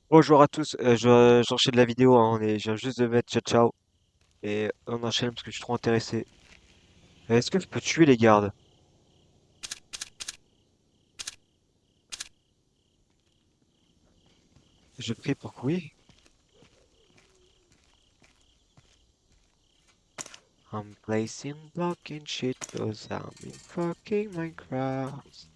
Bonjour à tous, j'enchaîne la vidéo, hein, je viens juste de mettre ciao ciao et on enchaîne parce que je suis trop intéressé. Est-ce que je peux tuer les gardes? Je prie pour que oui. I'm placing blocking shit cause I'm in fucking Minecraft.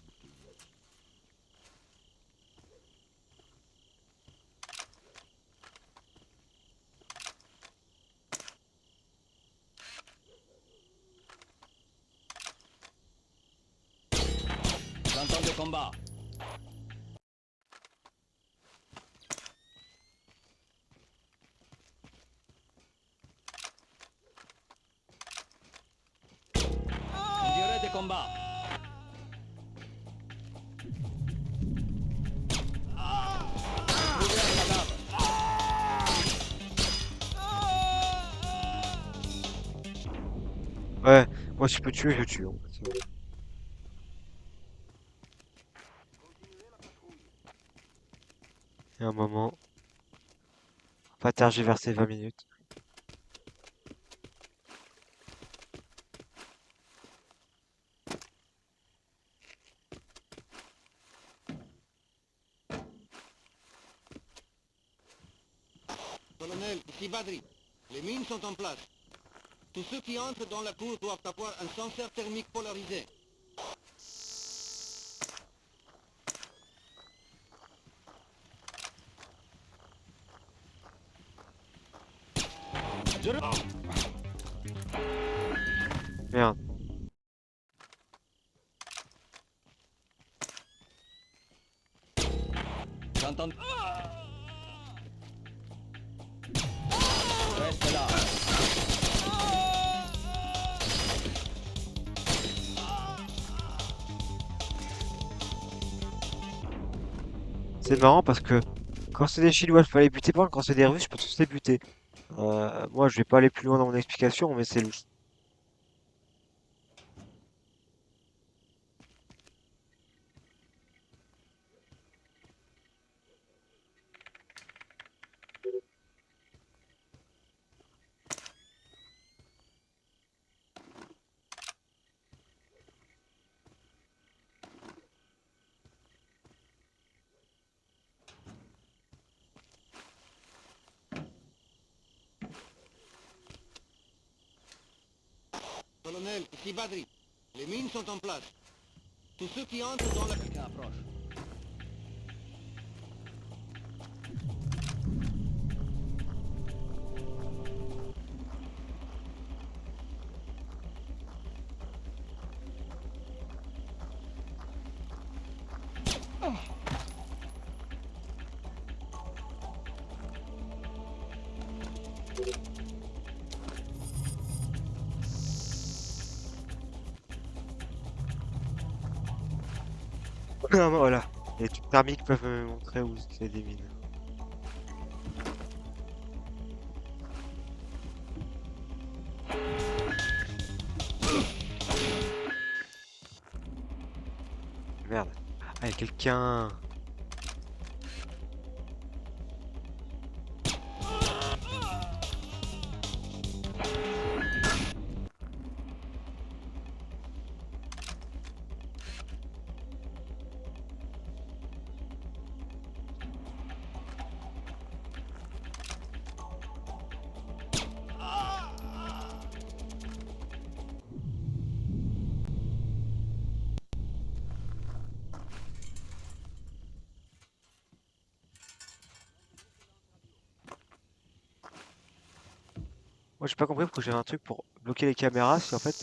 J'entends des combats. On dirait des combats. Trouvez un cadavre. Ouais, moi si je peux tuer, je tue, en fait. Il y a un moment, pas tergiverser 20 minutes. Colonel, ici Badri. Les mines sont en place. Tous ceux qui entrent dans la cour doivent avoir un senseur thermique polarisé. Merde. J'entends. Reste là. C'est marrant parce que quand c'est des Chinois, je peux les buter, pas quand c'est des Russes, je peux tous les buter. Moi, je vais pas aller plus loin dans mon explication, mais c'est louche. Colonel, ici Badri. Les mines sont en place. Tous ceux qui entrent dans la... Quelqu'un approche. Voilà. Les trucs thermiques peuvent me montrer où c'est des mines. Merde. Ah, il y a quelqu'un. Moi, j'ai pas compris pourquoi j'avais un truc pour bloquer les caméras, si en fait,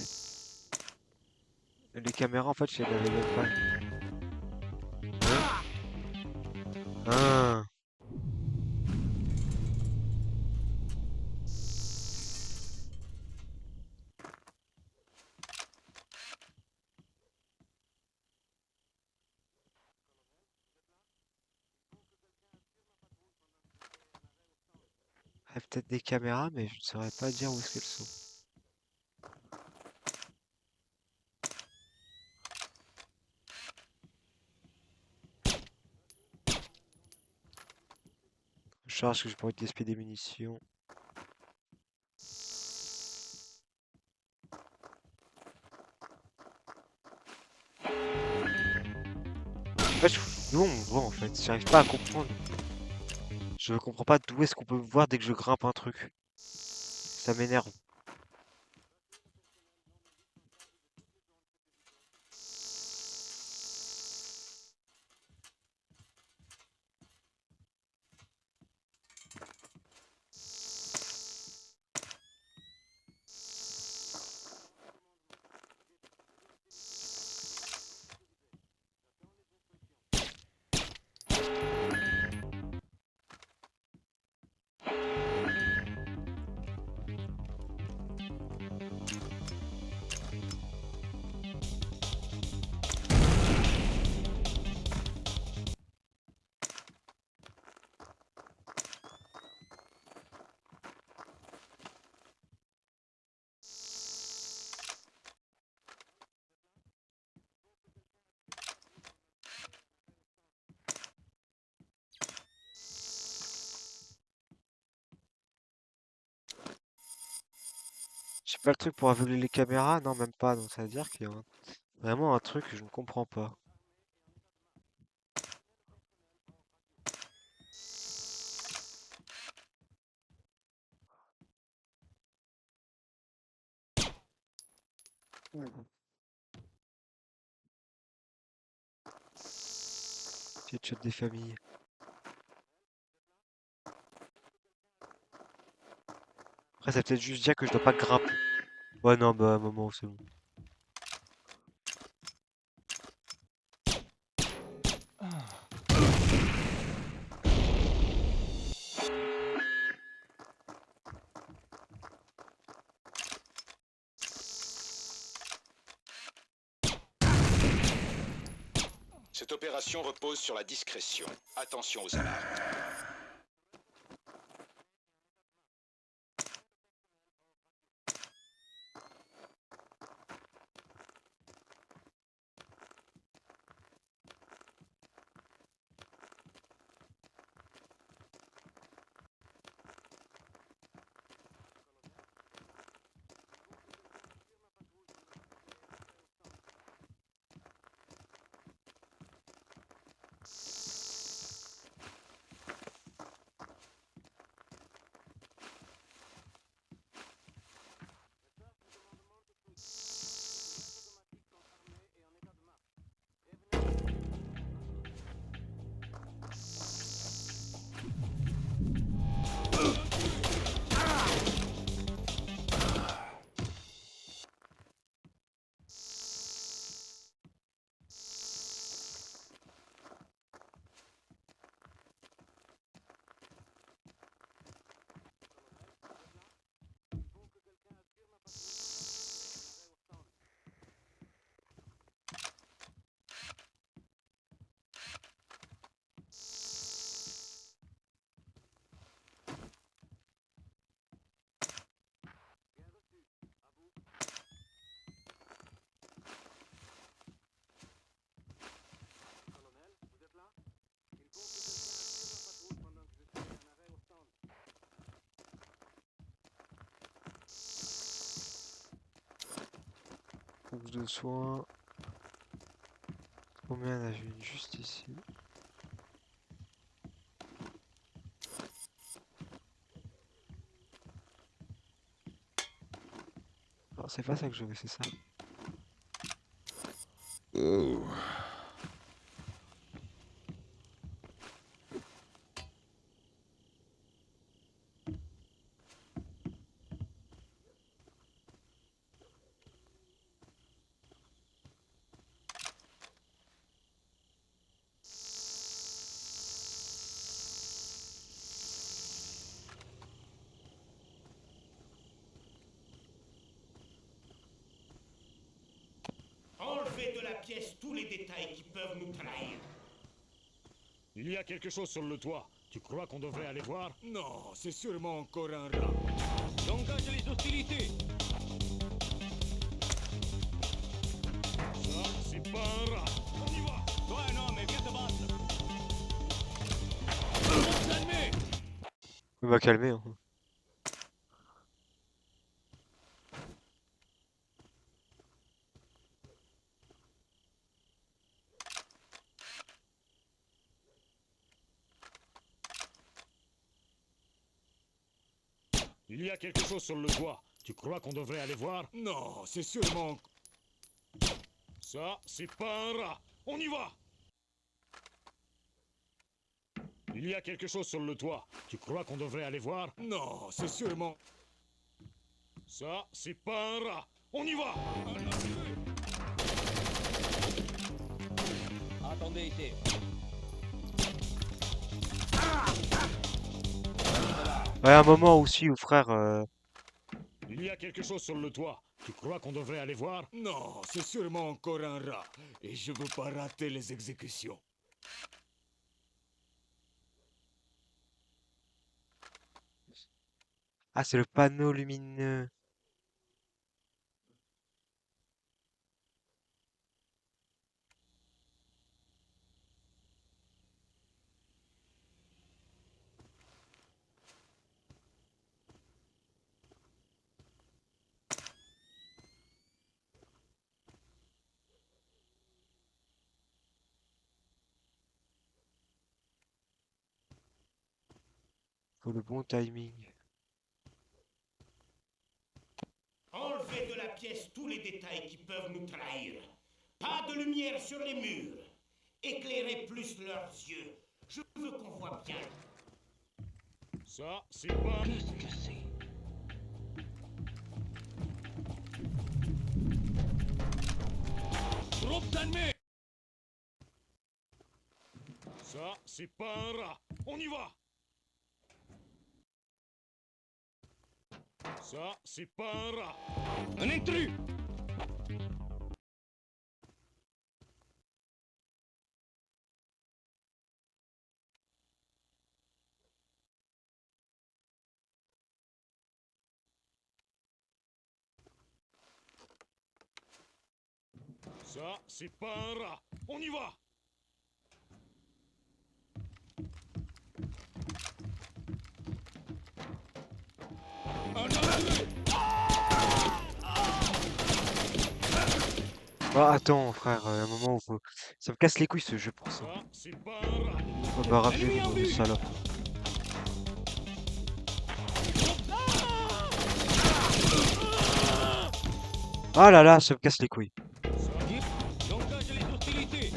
les caméras, en fait, je les avais même pas. Hein? Ah. Il y a peut-être des caméras, mais je ne saurais pas dire où est-ce qu'elles sont. recharge parce que j'ai pas envie de gaspiller des munitions. En fait, d'où on me voit en fait? J'arrive pas à comprendre. Je comprends pas d'où est-ce qu'on peut me voir dès que je grimpe un truc. Ça m'énerve. J'ai pas le truc pour aveugler les caméras? Non, même pas. Donc ça veut dire qu'il y a vraiment un truc que je ne comprends pas. Mhm. Ketchup des familles. Après, ça veut peut-être juste dire que je dois pas grimper. Ouais, non, bah, un moment, c'est bon. Cette opération repose sur la discrétion. Attention aux alarmes. Trousse de soins. Combien on a vu juste ici? Non, c'est pas ça que je veux, c'est ça. Enlevez de la pièce tous les détails qui peuvent nous trahir. Il y a quelque chose sur le toit. Tu crois qu'on devrait aller voir? Non, c'est sûrement encore un rat. J'engage les hostilités. Ça, c'est pas un rat. On y va. Toi, un homme, viens te battre. Il m'a calmé, hein. Il y a quelque chose sur le toit. Tu crois qu'on devrait aller voir? Non, c'est sûrement... Ça, c'est pas un rat. On y va! Il y a quelque chose sur le toit. Tu crois qu'on devrait aller voir? Non, c'est sûrement... Ça, c'est pas un rat. On y va! Attendez ici. Ouais, un moment aussi où frère, Il y a quelque chose sur le toit. Tu crois qu'on devrait aller voir? Non, c'est sûrement encore un rat. Et je veux pas rater les exécutions. ah c'est le panneau lumineux. Faut le bon timing. Enlevez de la pièce tous les détails qui peuvent nous trahir. Pas de lumière sur les murs. Éclairez plus leurs yeux. Je veux qu'on voit bien. Ça, c'est pas... Troupes ennemies! Ça, c'est pas un rat. On y va! Ça, c'est pas un rat. Un intrus! Ça, c'est pas un rat. On y va! Ah attends frère, un moment où faut... Ça me casse les couilles ce jeu pour ça. Ça, c'est pas un rat. On va rappeler le salope. Ah là là, ça me casse les couilles. Engage les hostilités!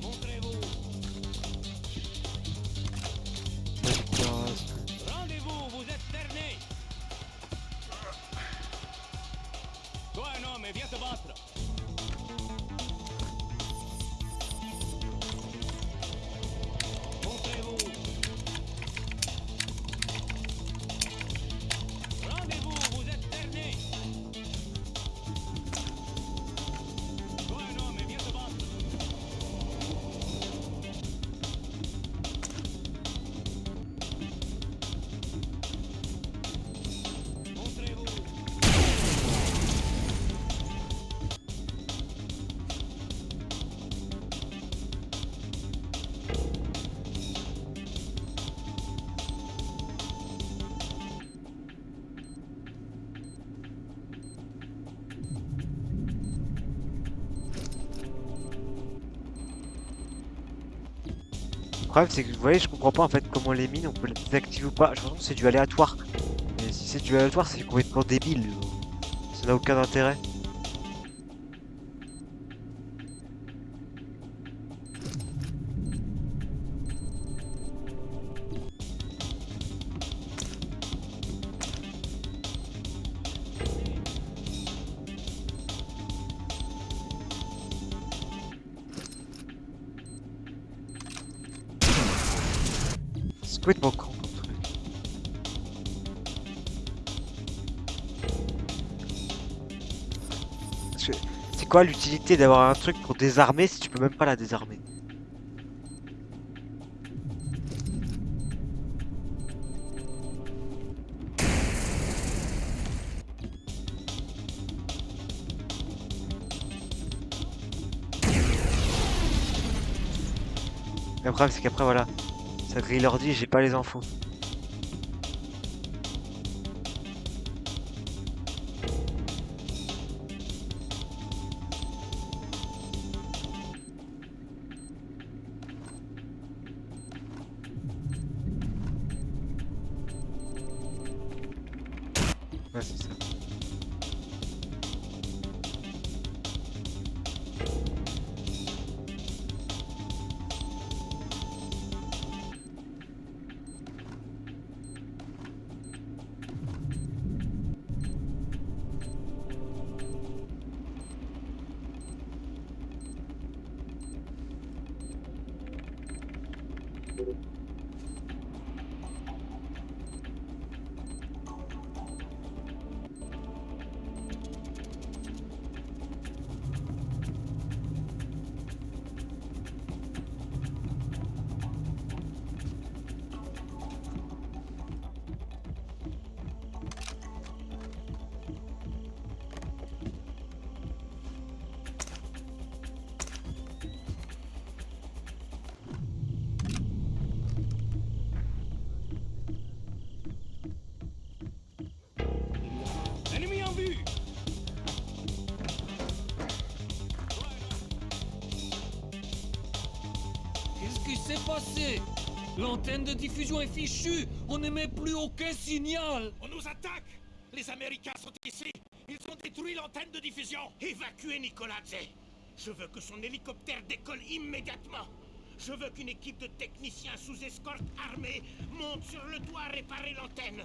Montrez-vous! Rendez-vous, vous êtes cernés! Toi, un homme, et viens te battre! Montrez-vous! Rendez-vous, vous êtes cernés! Toi, un homme, et viens te battre! Montrez-vous! Le problème c'est que vous voyez, je comprends pas en fait comment les mines on peut les désactiver ou pas. Je pense que c'est du aléatoire. Mais si c'est du aléatoire, c'est complètement débile. Ça n'a aucun intérêt. C'est complètement con comme truc. Parce que c'est quoi l'utilité d'avoir un truc pour désarmer si tu peux même pas la désarmer? Le problème c'est qu'après voilà, ça grille l'ordi et j'ai pas les infos. Ouais, c'est ça. Ennemi en vue. Qu'est-ce qui s'est passé? L'antenne de diffusion est fichue. On n'émet plus aucun signal. On nous attaque. Les Américains sont ici. Ils ont détruit l'antenne de diffusion. Évacuez Nicoladze. Je veux que son hélicoptère décolle immédiatement. Je veux qu'une équipe de techniciens sous escorte armée monte sur le toit réparer l'antenne.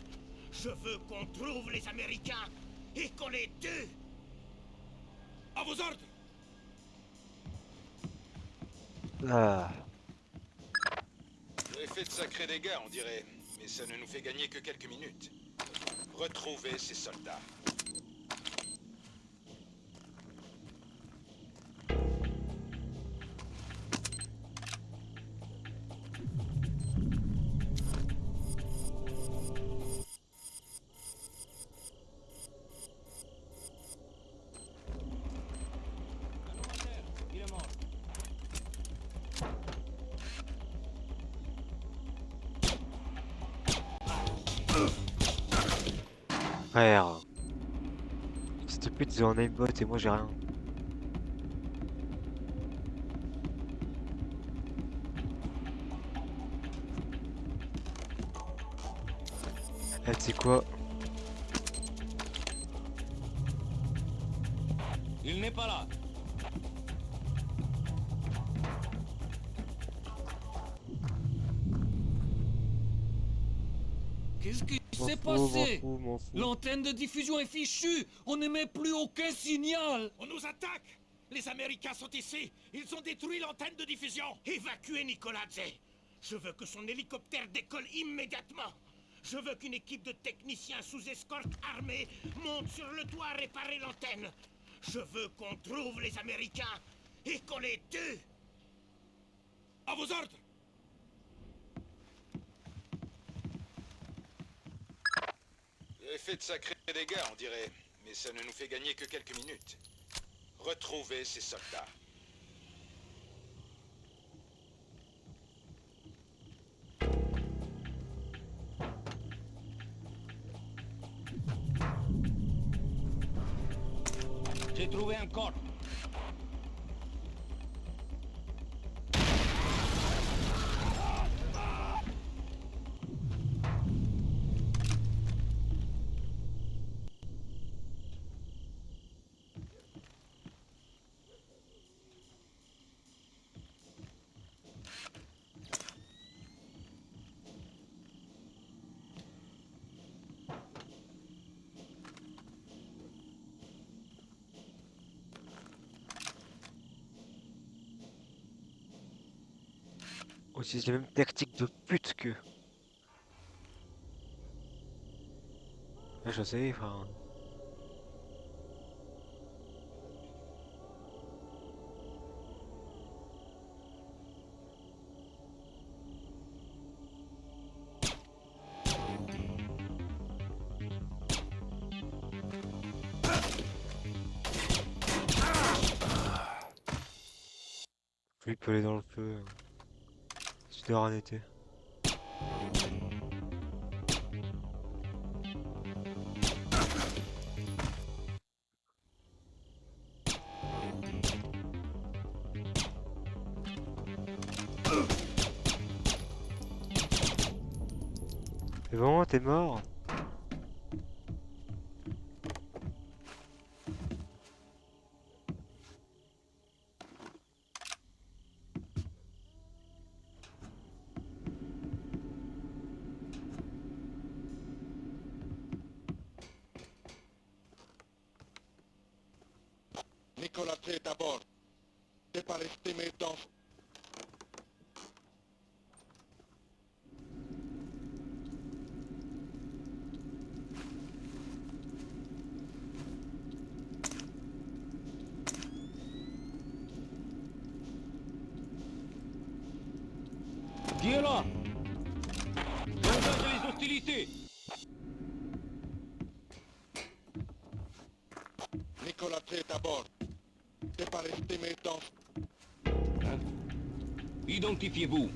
Je veux qu'on trouve les Américains et qu'on les tue. À vos ordres. Ah. Vous avez fait de sacrés dégâts, on dirait, mais ça ne nous fait gagner que quelques minutes. Retrouvez ces soldats. Il est mort. Frère. Cette pute ils ont un aimbot et moi j'ai rien. Eh, tu sais quoi? Il n'est pas là. Qu'est-ce qui M'en s'est fous, passé? m'en fous. L'antenne de diffusion est fichue. On n'émet plus aucun signal. On nous attaque. Les Américains sont ici. Ils ont détruit l'antenne de diffusion. Évacuez Nicoladze. Je veux que son hélicoptère décolle immédiatement. Je veux qu'une équipe de techniciens sous escorte armée monte sur le toit réparer l'antenne. Je veux qu'on trouve les Américains et qu'on les tue. À vos ordres. Vous avez fait de sacrés dégâts, on dirait, mais ça ne nous fait gagner que quelques minutes. Retrouvez ces soldats. J'ai trouvé un corps. On utilise les mêmes tactiques de pute que. Ouais, je sais, enfin. Lui peler dans le feu. d'heure en été. C'est bon, t'es mort? Nicolas est à bord. C'est pas resté mes temps. Qui est là? J'engage les hostilités. Nicolas est à bord. C'est pas resté mes temps. Hein? Identifiez-vous.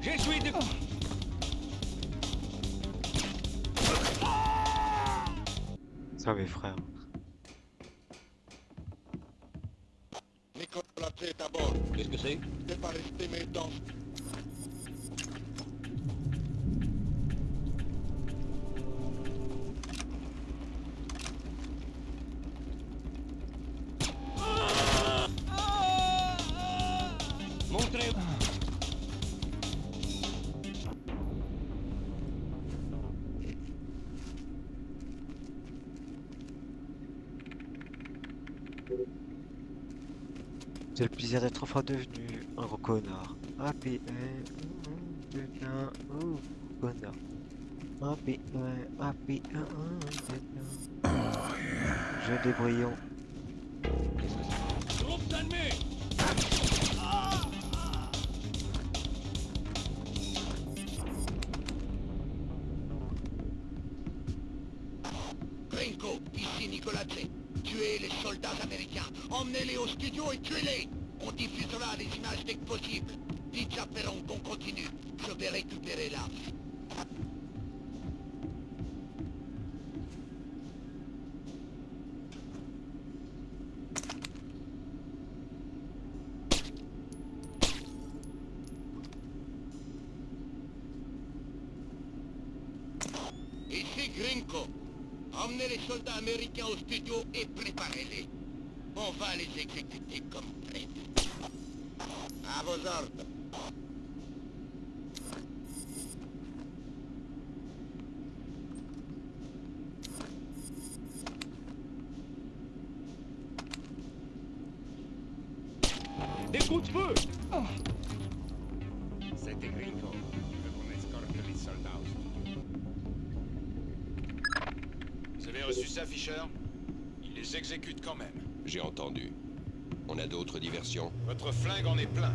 Je suis de... Ça, mes frères. Nicolas est à bord. Qu'est-ce que c'est? C'est pas resté mes temps. Montrez... J'ai le plaisir d'être enfin devenu un gros connard. APN, putain, oh, connard. APN, APN, je débrouillon. Troupes ennemies! Gringo, ici Nicolas T. Tuez les soldats américains. Emmenez-les au studio et tuez-les. On diffusera les images dès que possible. Dites à Perron qu'on continue. Je vais récupérer l'arme. Ici Gringo. Emmenez les soldats américains au studio et préparez-les. On va les exécuter comme prévu. À vos ordres. Des coups de feu! C'était Gringo. On escorte les soldats au studio. Vous avez reçu ça, Fisher? Il les exécute quand même. J'ai entendu. On a d'autres diversions? Votre flingue en est plein.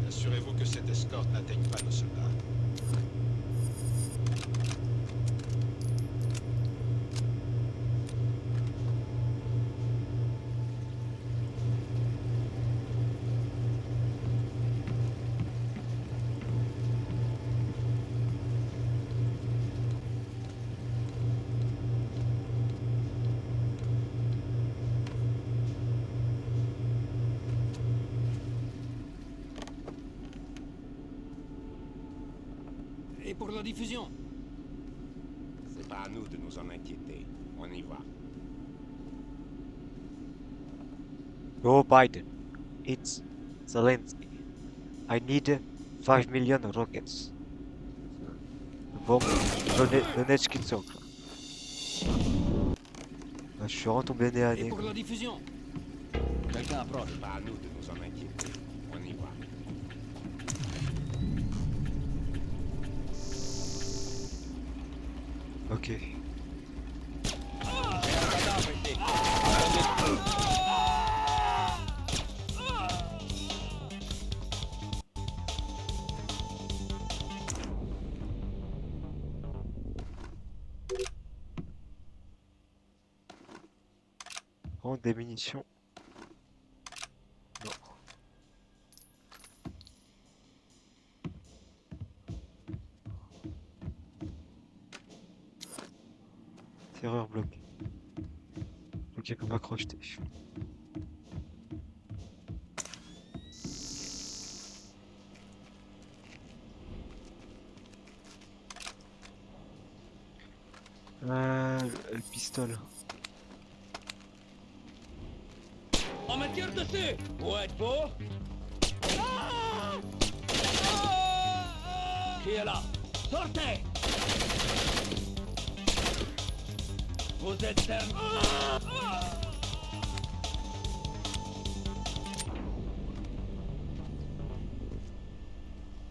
Assurez-vous que cette escorte n'atteigne pas nos soldats. Et pour la diffusion? C'est pas à nous de nous en inquiéter. On y va. Joe Biden, it's Zelensky. I need 5 million rockets. Bon, Donetsk sont là. Bah, je suis retombé nez à Et nez. pour la diffusion? Quelqu'un approche. C'est pas à nous de nous en inquiéter. On y va. Ok. Bon, des munitions. Non. Serrure bloquée. Ok, qu'on va crocheter. Le pistolet. On me tire dessus. Où êtes-vous? Qui est là? Sortez! Vous êtes ferme.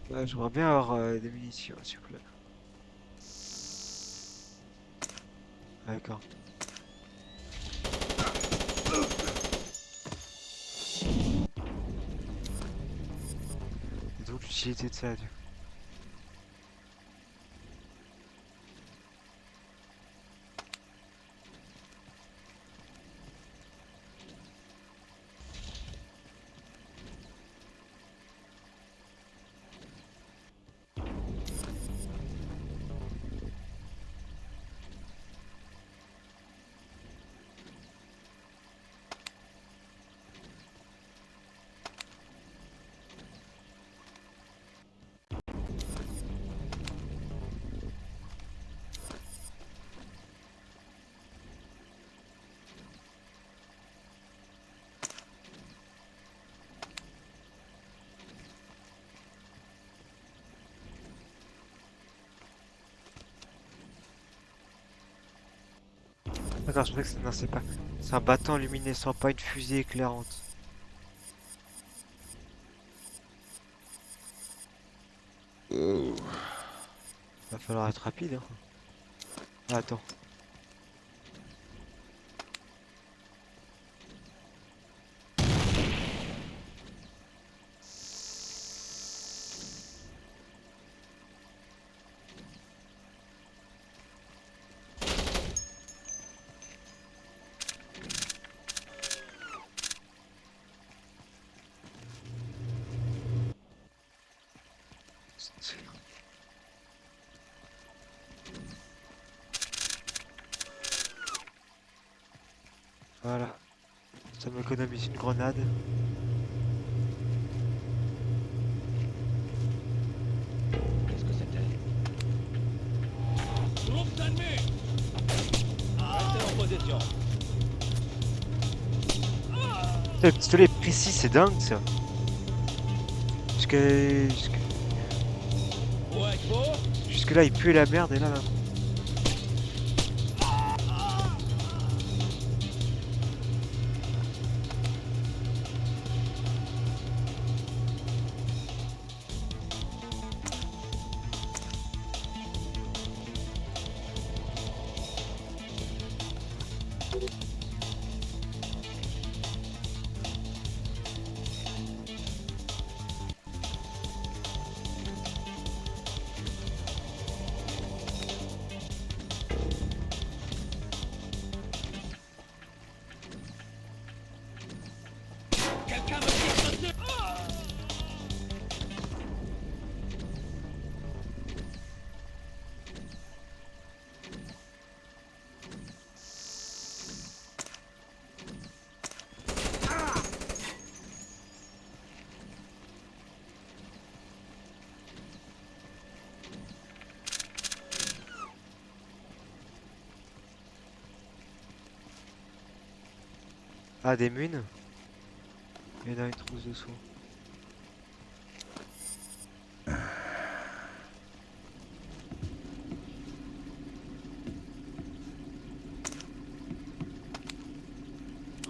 Ouais, j'aimerais bien avoir des munitions, s'il vous plaît. D'accord. Et donc l'utilité de ça, du coup. D'accord, je pensais que non, c'est pas. C'est un bâton luminescent, pas une fusée éclairante. Oh. Va falloir être rapide, hein. Ah, attends. Voilà. Ça m'économise une grenade. Qu'est-ce que c'était? Troupes ennemies! Restez en position. Putain, le pistolet est précis, c'est dingue ça. Où êtes-vous? Jusque là il pue la merde et là. Quelqu'un me tire dessus! Ah, des munes. Et là une trousse de soins.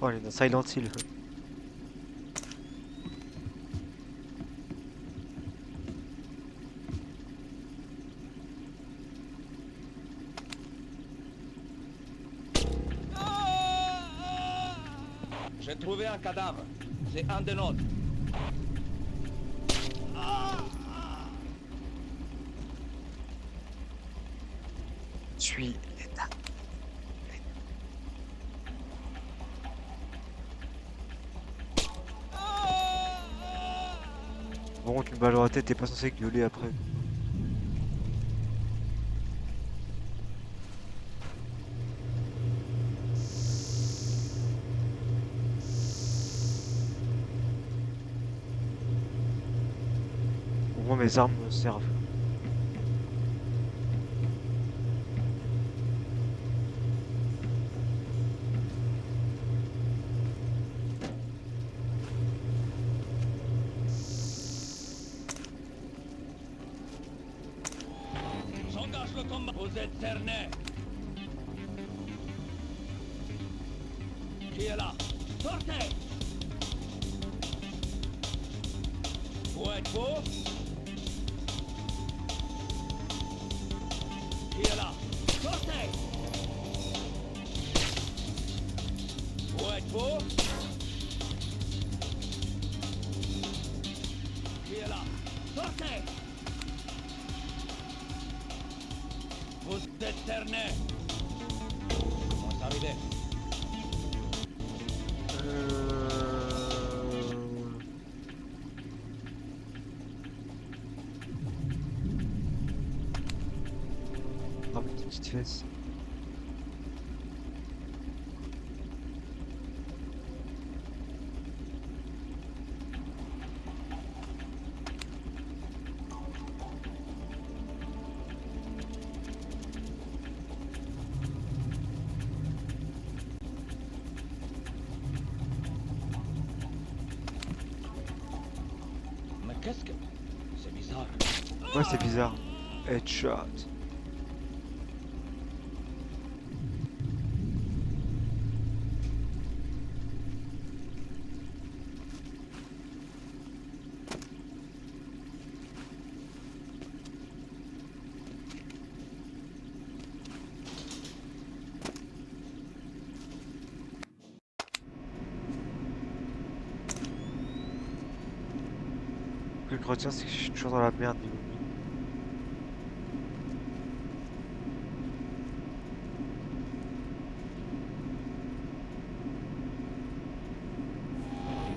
Oh, il est dans Silent Hill. J'ai trouvé un cadavre. C'est un des nôtres. Suis. Par contre, une balle dans la tête, t'es pas censé gueuler après. Au moins mes armes me servent. J'engage le combat. Vous êtes cerné. Qui est là? Sortez! Où êtes-vous? Qui est là? Sortez! Où êtes-vous? Qui est là? Sortez! Vous êtes cerné. Comment arriver? Ah, mes petites fesses. Mais qu'est-ce que... C'est bizarre. Ouais, c'est bizarre. Headshot. Ce que je retiens, c'est que je suis toujours dans la merde niveau mine.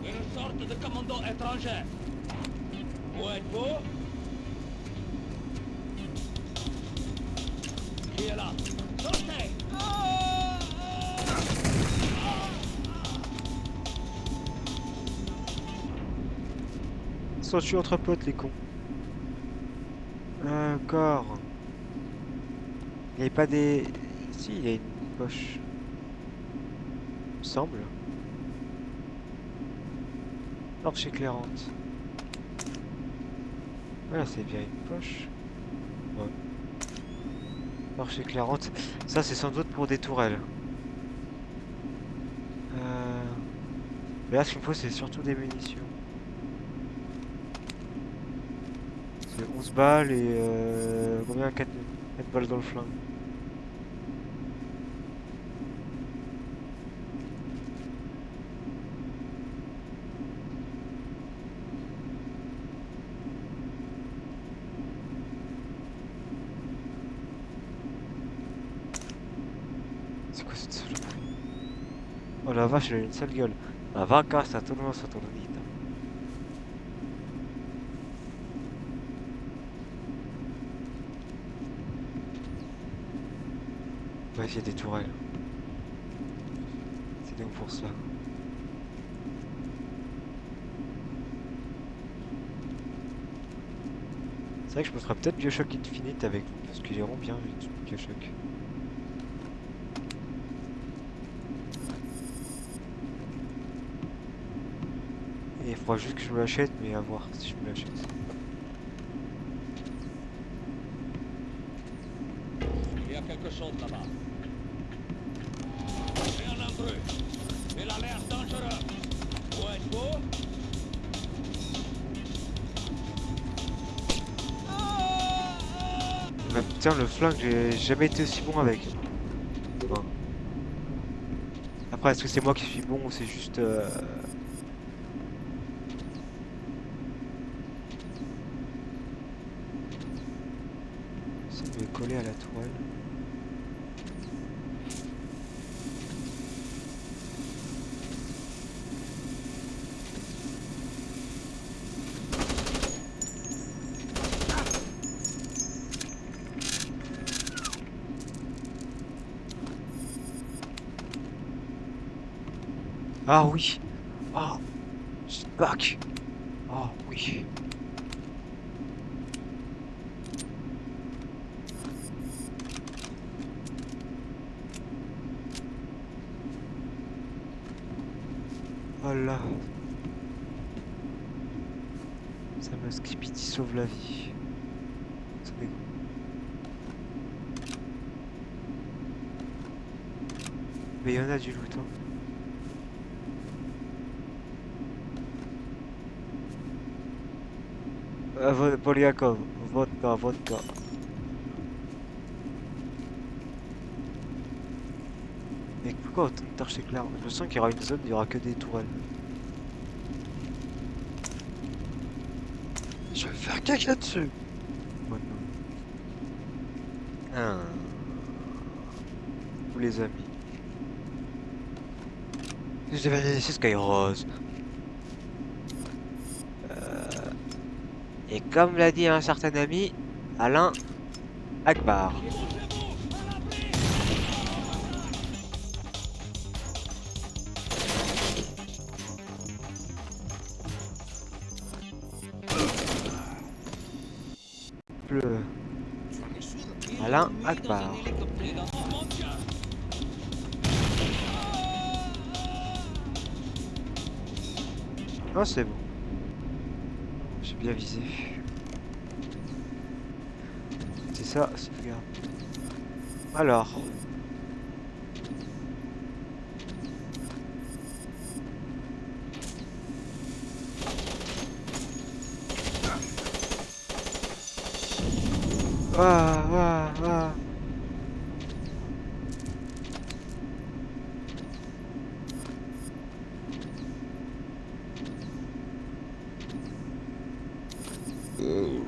Une sorte de commando étranger. Où êtes-vous? Qui est là? Sortez! Ils sont tués entre potes, les cons. Encore. Il n'y avait pas des... Si, il y a une poche. Il me semble. Torche éclairante. Voilà, c'est bien une poche. Ouais. Torche éclairante. Ça, c'est sans doute pour des tourelles. Mais là, ce qu'il me faut, c'est surtout des munitions. C'est 11 balles et combien? 4 balles dans le flingue. C'est quoi cette saloperie? Oh la vache, elle a une sale gueule. La vaca sta tornando saturnita. Ouais, il y a des tourelles. C'est donc pour ça. C'est vrai que je me ferais peut-être Bioshock Infinite avec vous, parce qu'ils iront bien vite, Bioshock. Et il faudra juste que je me l'achète, mais à voir si je me l'achète. Il y a quelque chose là-bas. C'est un intrus. Il a l'air dangereux. Où êtes-vous? Bah, putain, le flingue, j'ai jamais été aussi bon avec. Bon. Après, est-ce que c'est moi qui suis bon ou c'est juste... Ça me coller à la toile. Ah oui. Oh, c'est back. Oh oui. Voilà. Ça me skipity sauve la vie. Ça fait quoi? Mais il y en a du loot, hein. Polyakov, vodka, vodka. Mais pourquoi autant de torches éclairs? Je sens qu'il y aura une zone, il y aura que des tourelles. Je vais faire caca dessus. Oh non. Ah. Tous les amis. Je devais aller laisser Skyrose. Et comme l'a dit un certain ami, Alain Akbar. Le Alain Akbar. Oh, c'est bon. J'ai bien visé. C'est ça, sauvegarde. Alors. Ah, ah, ah. Oh.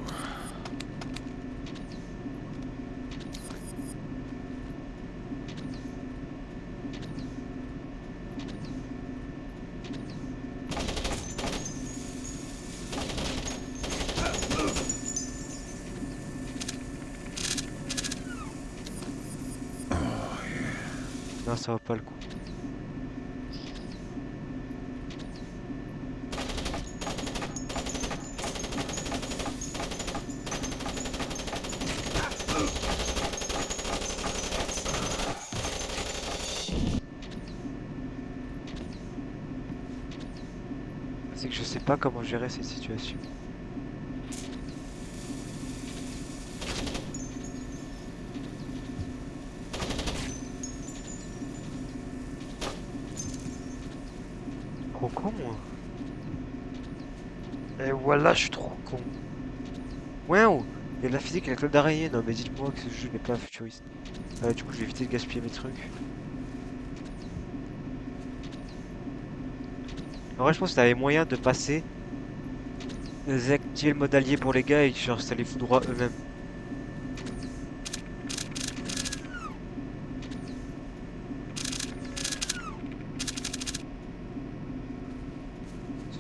Non, ça vaut pas le coup. C'est que je sais pas comment gérer cette situation. Trop con, moi. Et voilà, je suis trop con. Waouh! Il y a de la physique avec la d'araignée. Non, mais dites-moi que ce jeu n'est pas futuriste. Du coup, je vais éviter de gaspiller mes trucs. En vrai, je pense que t'avais moyen de passer, de désactiver le mode allié pour les gars et genre ça les fout droit eux-mêmes.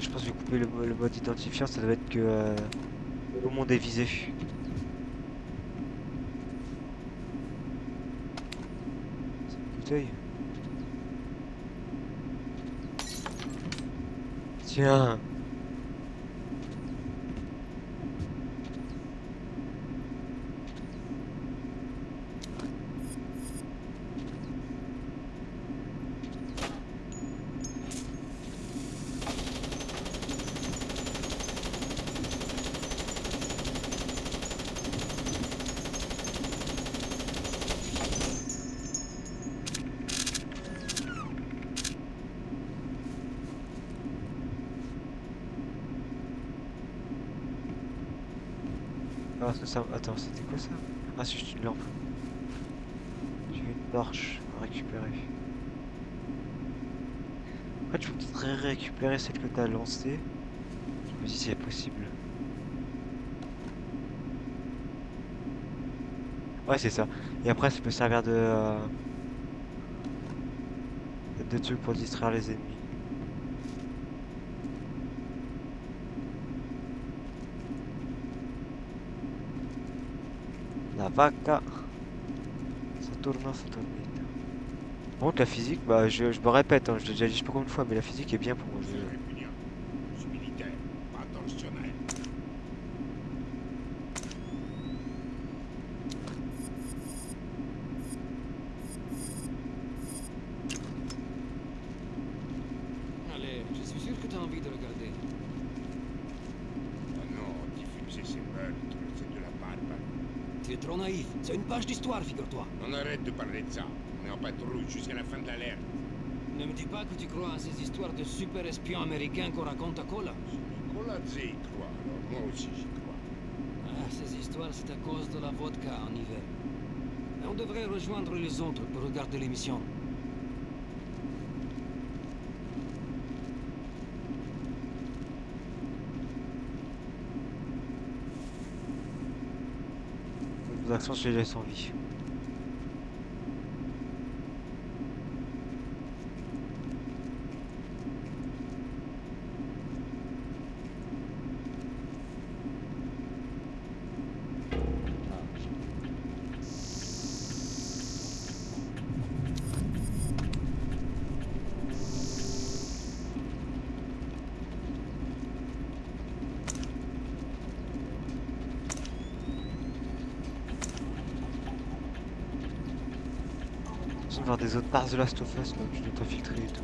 Je pense que je vais couper le mode identifiant, ça doit être que tout le monde est visé. C'est une bouteille. Tiens. Ah, ça... Attends, c'était quoi ça? Ah, c'est juste une lampe. J'ai une torche à récupérer. Après, tu peux peut-être récupérer celle que t'as lancée. Je me dis si c'est possible. Ouais, c'est ça. Et après, ça peut servir de truc pour distraire les ennemis. La vaca Saturnita. Par contre, la physique, bah, je me répète, hein, je l'ai déjà dit je sais pas combien de fois, mais la physique est bien pour moi. C'est répugnant. Je suis militaire, pas tortionnaire. Allez, je suis sûr que tu as envie de regarder. Oh non, diffuser ces meurtres, c'est de la barbarie. Tu es trop naïf. C'est une page d'histoire, figure-toi. On arrête de parler de ça. On est en patrouille jusqu'à la fin de l'alerte. Ne me dis pas que tu crois à ces histoires de super espions américains qu'on raconte à Kola. Coladze y croit, alors moi aussi j'y crois. Ah, ces histoires, c'est à cause de la vodka en hiver. Et on devrait rejoindre les autres pour regarder l'émission. Vos actions, je les laisse en vie. Je vais voir des autres parts de Last of Us, là, je dois t'infiltrer et tout.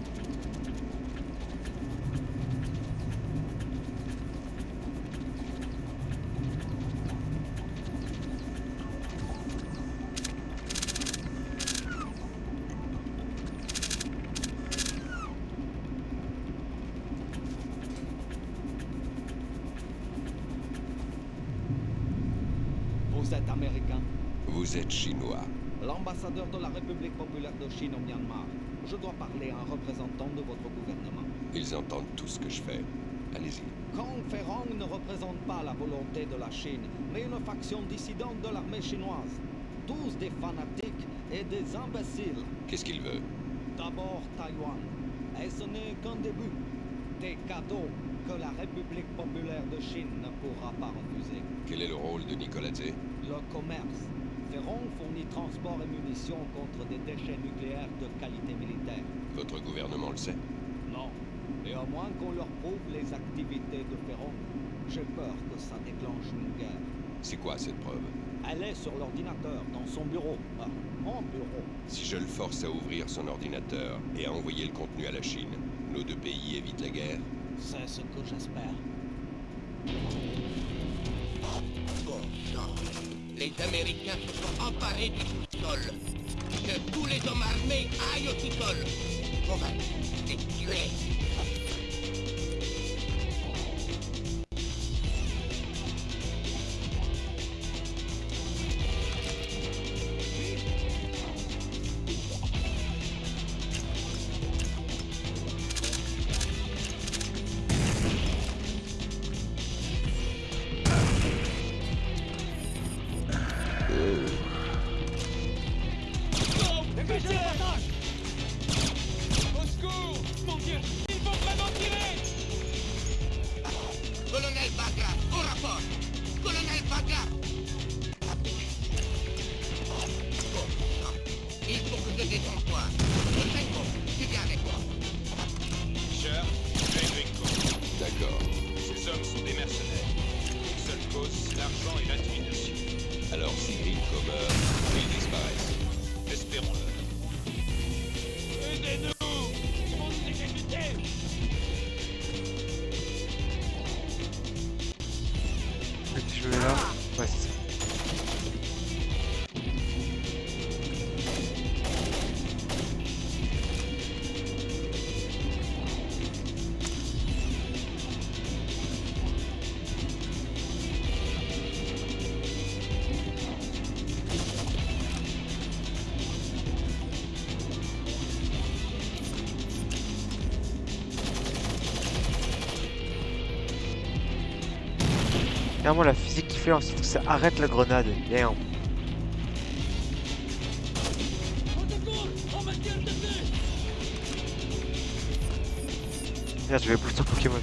Vous êtes américain? Vous êtes chinois. L'ambassadeur de la République populaire de Chine au Myanmar. Je dois parler à un représentant de votre gouvernement. Ils entendent tout ce que je fais. Allez-y. Kong Ferrong ne représente pas la volonté de la Chine, mais une faction dissidente de l'armée chinoise. Tous des fanatiques et des imbéciles. Qu'est-ce qu'il veut? D'abord Taïwan. Et ce n'est qu'un début. Des cadeaux que la République populaire de Chine ne pourra pas refuser. Quel est le rôle de Nicoladze? Le commerce. Ferrong fournit transport et munitions contre des déchets nucléaires de qualité militaire. Votre gouvernement le sait? Non. Et à moins qu'on leur prouve les activités de Ferrong, j'ai peur que ça déclenche une guerre. C'est quoi cette preuve? Elle est sur l'ordinateur, dans son bureau. Ah, mon bureau. Si je le force à ouvrir son ordinateur et à envoyer le contenu à la Chine, nos deux pays évitent la guerre? C'est ce que j'espère. Bon sang. Les Américains se sont emparés du sous-sol. Que tous les hommes armés aillent au sous-sol. On va les tuer. Colonel Bagra, au rapport. Colonel Bagra. Bon sang. Il faut que je détende toi. Gringo, tu viens avec moi. Richard, tu es Gringo. D'accord. Ces hommes sont des mercenaires. Une seule cause, l'argent et l'intimidation. Alors si Gringo meurt, ils disparaissent. Espérons-le. Aidez-nous! Ils vont nous exécuter! Petit jeu là. Ouais, c'est ça. Clairement la physique qui fait ensuite que ça arrête la grenade. Merde. Merde, je vais plus sur Pokémon.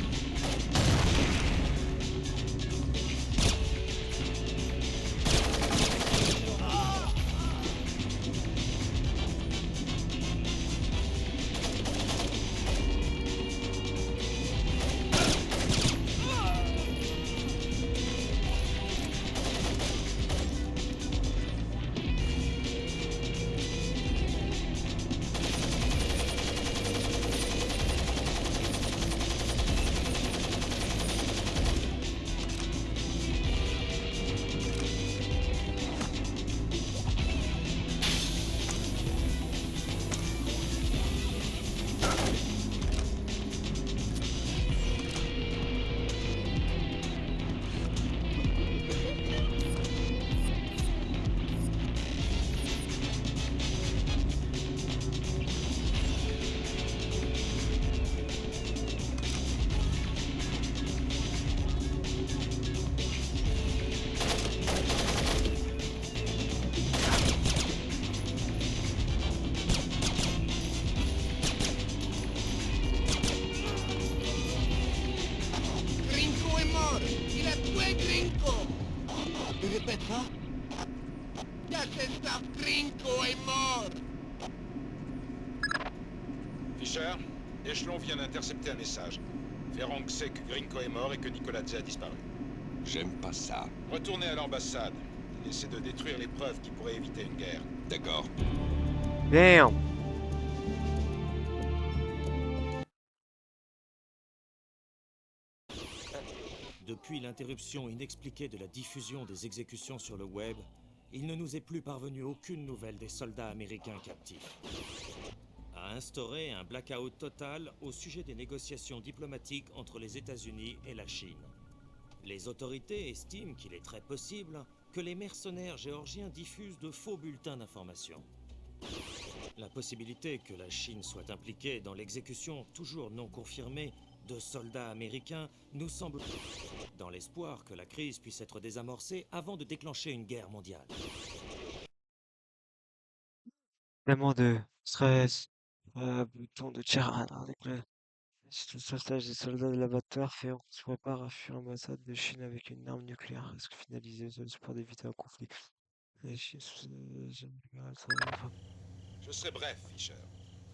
Répète ça. Yassestar Grinko est mort. Fischer, Échelon vient d'intercepter un message. Ferrong sait que Grinko est mort et que Nicoladze a disparu. J'aime pas ça. Retournez à l'ambassade. Essayez de détruire les preuves qui pourraient éviter une guerre. D'accord. Damn. Depuis l'interruption inexpliquée de la diffusion des exécutions sur le web, il ne nous est plus parvenu aucune nouvelle des soldats américains captifs. A instauré un blackout total au sujet des négociations diplomatiques entre les États-Unis et la Chine. Les autorités estiment qu'il est très possible que les mercenaires géorgiens diffusent de faux bulletins d'information. La possibilité que la Chine soit impliquée dans l'exécution toujours non confirmée de soldats américains nous semble dans l'espoir que la crise puisse être désamorcée avant de déclencher une guerre mondiale. Tellement de stress, bouton de tir. Si le sauvetage des soldats de l'abattoir fait on se prépare à fuir l'ambassade de Chine avec une arme nucléaire. Est-ce que finaliser le espoir d'éviter un conflit? La Chine Je serai bref, Fischer.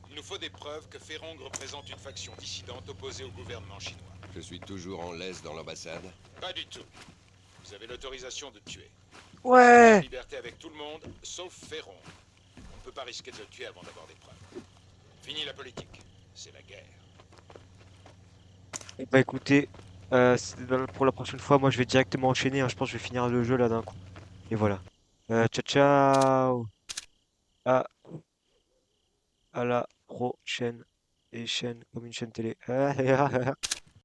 Il nous faut des preuves que Ferrong représente une faction dissidente opposée au gouvernement chinois. Je suis toujours en laisse dans l'ambassade. Pas du tout. Vous avez l'autorisation de tuer. Ouais! Liberté avec tout le monde, sauf Ferrong. On ne peut pas risquer de le tuer avant d'avoir des preuves. Fini la politique. C'est la guerre. Et bah écoutez, pour la prochaine fois, moi je vais directement enchaîner, hein. Je pense que je vais finir le jeu là d'un coup. Et voilà. Ciao ciao! À, à la prochaine. Et chaîne comme une chaîne télé.